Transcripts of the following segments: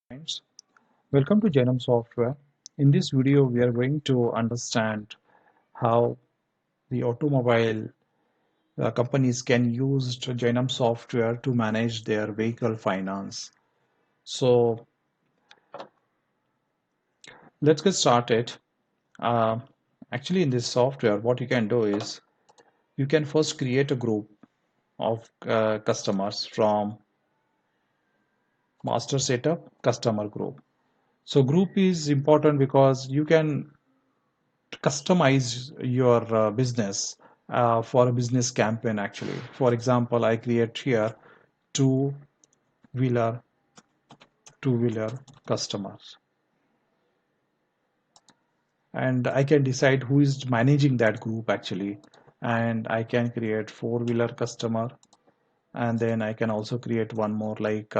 Friends. Welcome to Jainam Software. In this video, we are going to understand how the automobile companies can use Jainam Software to manage their vehicle finance. So let's get started. Uh, Actually, in this software, what you can do is you can first create a group of customers from master setup, customer group. So group is important because you can customize your business for a business campaign actually. For example, I create here two wheeler two-wheeler customers, and I can decide who is managing that group actually, and I can create four-wheeler customer, and then I can also create one more like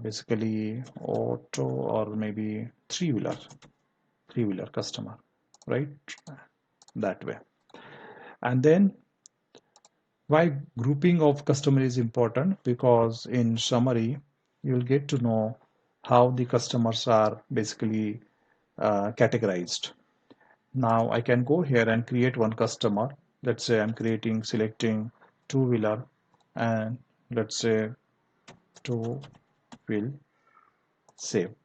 basically auto or maybe three-wheeler customer, right? That way. And then why grouping of customer is important, because in summary you'll get to know how the customers are basically categorized. Now I can go here and create one customer. Let's say I'm selecting two-wheeler, and let's say two will save.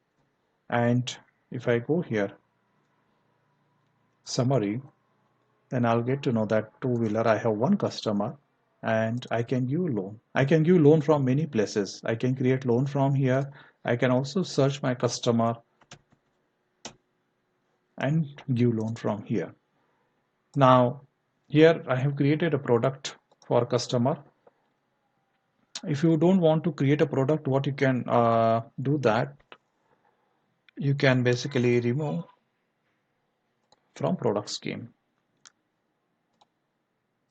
And if I go here summary, then I'll get to know that two-wheeler I have one customer, and I can give loan. I can give loan from many places. I can create loan from here. I can also search my customer and give loan from here. Now here I have created a product for customer. If you don't want to create a product, what you can do that you can basically remove from product scheme.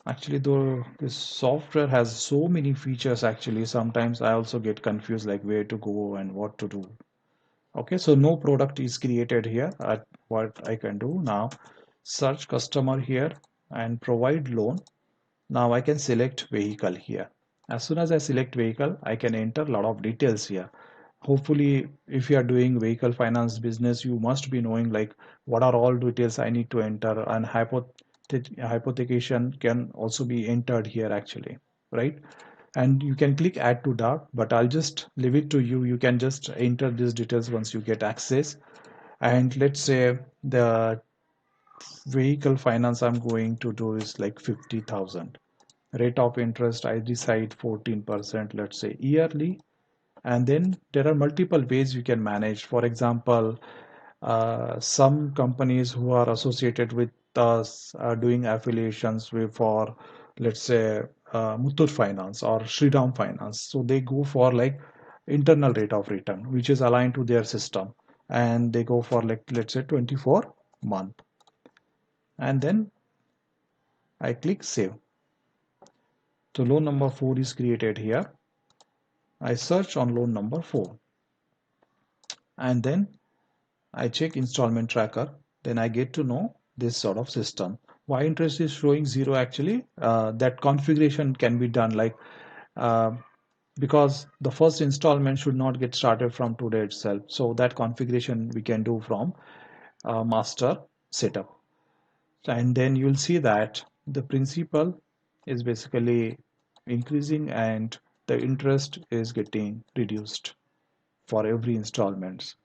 Actually, though this software has so many features, actually sometimes I also get confused like where to go and what to do. Okay, so no product is created here. What I can do now, search customer here and provide loan. Now I can select vehicle here. As soon as I select vehicle, I can enter a lot of details here. Hopefully, if you are doing vehicle finance business, you must be knowing like what are all details I need to enter, and hypothecation can also be entered here actually, right? And you can click add to dark, but I'll just leave it to you. You can just enter these details once you get access. And let's say the vehicle finance I'm going to do is like 50,000. Rate of interest I decide 14%, let's say yearly. And then there are multiple ways you can manage. For example, some companies who are associated with us are doing affiliations with, for let's say Muthoot Finance or Shriram Finance, so they go for like internal rate of return which is aligned to their system, and they go for like let's say 24 month, and then I click save. So loan number 4 is created here. I search on loan number 4, and then I check installment tracker. Then I get to know this sort of system. Why interest is showing zero actually? That configuration can be done like uh, because the first installment should not get started from today itself. So that configuration we can do from master setup. And then you'll see that the principal is basically increasing and the interest is getting reduced for every installments.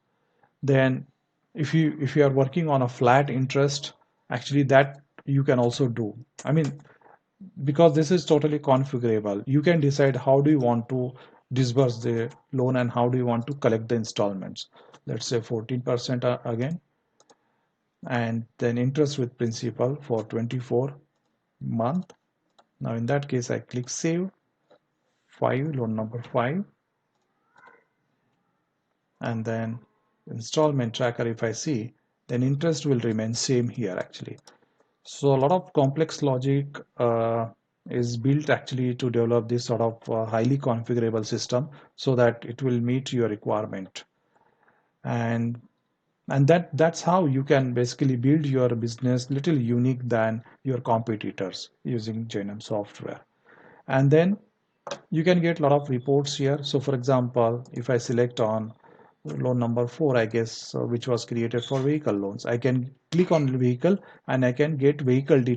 Then if you are working on a flat interest, actually that you can also do. I mean, because this is totally configurable, you can decide how do you want to disburse the loan and how do you want to collect the installments. Let's say 14% again, and then interest with principal for 24 month. Now in that case I click save. 5, loan number 5, and then installment tracker, if I see, then interest will remain same here actually. So a lot of complex logic is built actually to develop this sort of highly configurable system so that it will meet your requirement. And that's how you can basically build your business little unique than your competitors using Jainam software. And then You can get a lot of reports here. So for example, if I select on loan number 4, I guess, which was created for vehicle loans, I can click on vehicle and I can get vehicle details